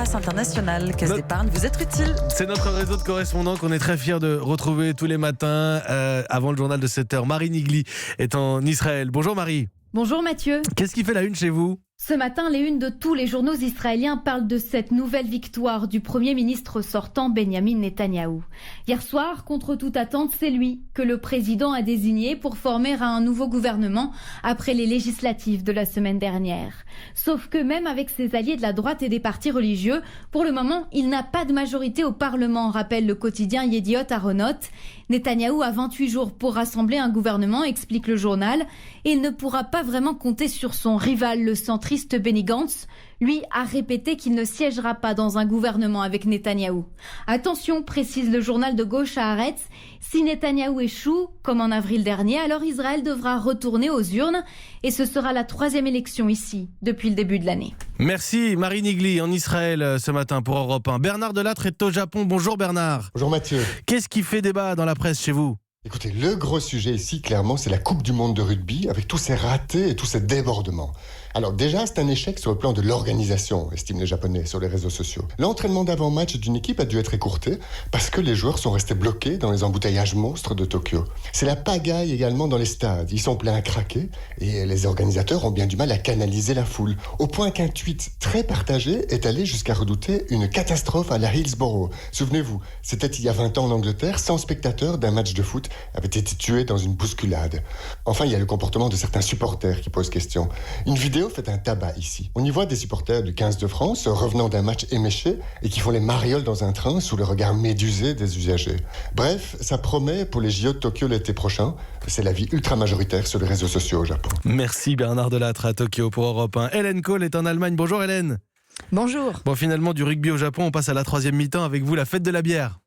Carasse International. Caisse d'épargne, vous êtes utile. C'est notre réseau de correspondants qu'on est très fiers de retrouver tous les matins avant le journal de 7h. Marie Nigli est en Israël. Bonjour Marie. Bonjour Mathieu. Qu'est-ce qui fait la une chez vous ? Ce matin, les unes de tous les journaux israéliens parlent de cette nouvelle victoire du Premier ministre sortant Benjamin Netanyahou. Hier soir, contre toute attente, c'est lui que le président a désigné pour former un nouveau gouvernement après les législatives de la semaine dernière. Sauf que même avec ses alliés de la droite et des partis religieux, pour le moment, il n'a pas de majorité au Parlement, rappelle le quotidien Yediot Aharonot. Netanyahou a 28 jours pour rassembler un gouvernement, explique le journal, et il ne pourra pas vraiment compter sur son rival, le centriste Benny Gantz. Lui a répété qu'il ne siégera pas dans un gouvernement avec Netanyahou. Attention, précise le journal de gauche à Haaretz, si Netanyahou échoue, comme en avril dernier, alors Israël devra retourner aux urnes et ce sera la 3e élection ici depuis le début de l'année. Merci Marie Nigli en Israël ce matin pour Europe 1. Bernard Delattre est au Japon. Bonjour Bernard. Bonjour Mathieu. Qu'est-ce qui fait débat dans la presse chez vous ? Écoutez, le gros sujet ici, clairement, c'est la Coupe du Monde de rugby, avec tous ces ratés et tous ces débordements. Alors déjà, c'est un échec sur le plan de l'organisation, estiment les Japonais sur les réseaux sociaux. L'entraînement d'avant-match d'une équipe a dû être écourté parce que les joueurs sont restés bloqués dans les embouteillages monstres de Tokyo. C'est la pagaille également dans les stades. Ils sont pleins à craquer et les organisateurs ont bien du mal à canaliser la foule. Au point qu'un tweet très partagé est allé jusqu'à redouter une catastrophe à la Hillsborough. Souvenez-vous, c'était il y a 20 ans en Angleterre, 100 spectateurs d'un match de foot avaient été tués dans une bousculade. Enfin, il y a le comportement de certains supporters qui pose question. Une vidéo fait un tabac ici. On y voit des supporters du 15 de France revenant d'un match éméché et qui font les marioles dans un train sous le regard médusé des usagers. Bref, ça promet pour les JO de Tokyo l'été prochain. C'est la vie ultra majoritaire sur les réseaux sociaux au Japon. Merci Bernard Delattre à Tokyo pour Europe 1. Hélène Cole est en Allemagne. Bonjour Hélène. Bonjour. Bon, finalement, du rugby au Japon, on passe à la 3e mi-temps avec vous, la fête de la bière.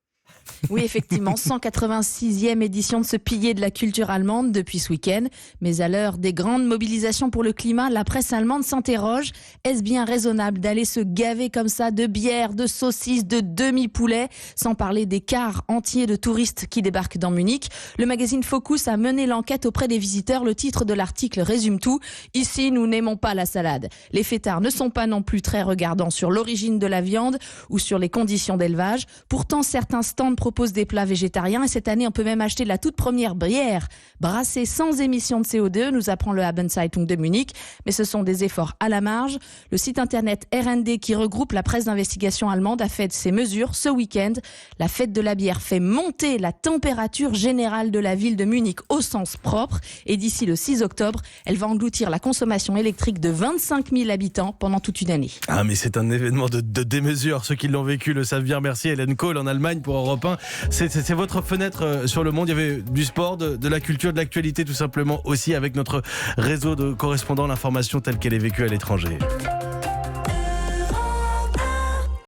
Oui, effectivement, 186e édition de ce pilier de la culture allemande depuis ce week-end. Mais à l'heure des grandes mobilisations pour le climat, la presse allemande s'interroge. Est-ce bien raisonnable d'aller se gaver comme ça de bière, de saucisses, de demi-poulets, sans parler des cars entiers de touristes qui débarquent dans Munich? Le magazine Focus a mené l'enquête auprès des visiteurs. Le titre de l'article résume tout. Ici, nous n'aimons pas la salade. Les fêtards ne sont pas non plus très regardants sur l'origine de la viande ou sur les conditions d'élevage. Pourtant, certains stands propose des plats végétariens et cette année on peut même acheter la toute première bière brassée sans émission de CO2, nous apprend le Abendzeitung de Munich, mais ce sont des efforts à la marge. Le site internet RND qui regroupe la presse d'investigation allemande a fait ses mesures ce week-end. La fête de la bière fait monter la température générale de la ville de Munich au sens propre et d'ici le 6 octobre, elle va engloutir la consommation électrique de 25 000 habitants pendant toute une année. Ah mais c'est un événement de démesure, ceux qui l'ont vécu le savent bien. Merci Hélène Cole en Allemagne pour Europe 1. C'est votre fenêtre sur le monde. Il y avait du sport, de la culture, de l'actualité tout simplement aussi avec notre réseau de correspondants, l'information telle qu'elle est vécue à l'étranger.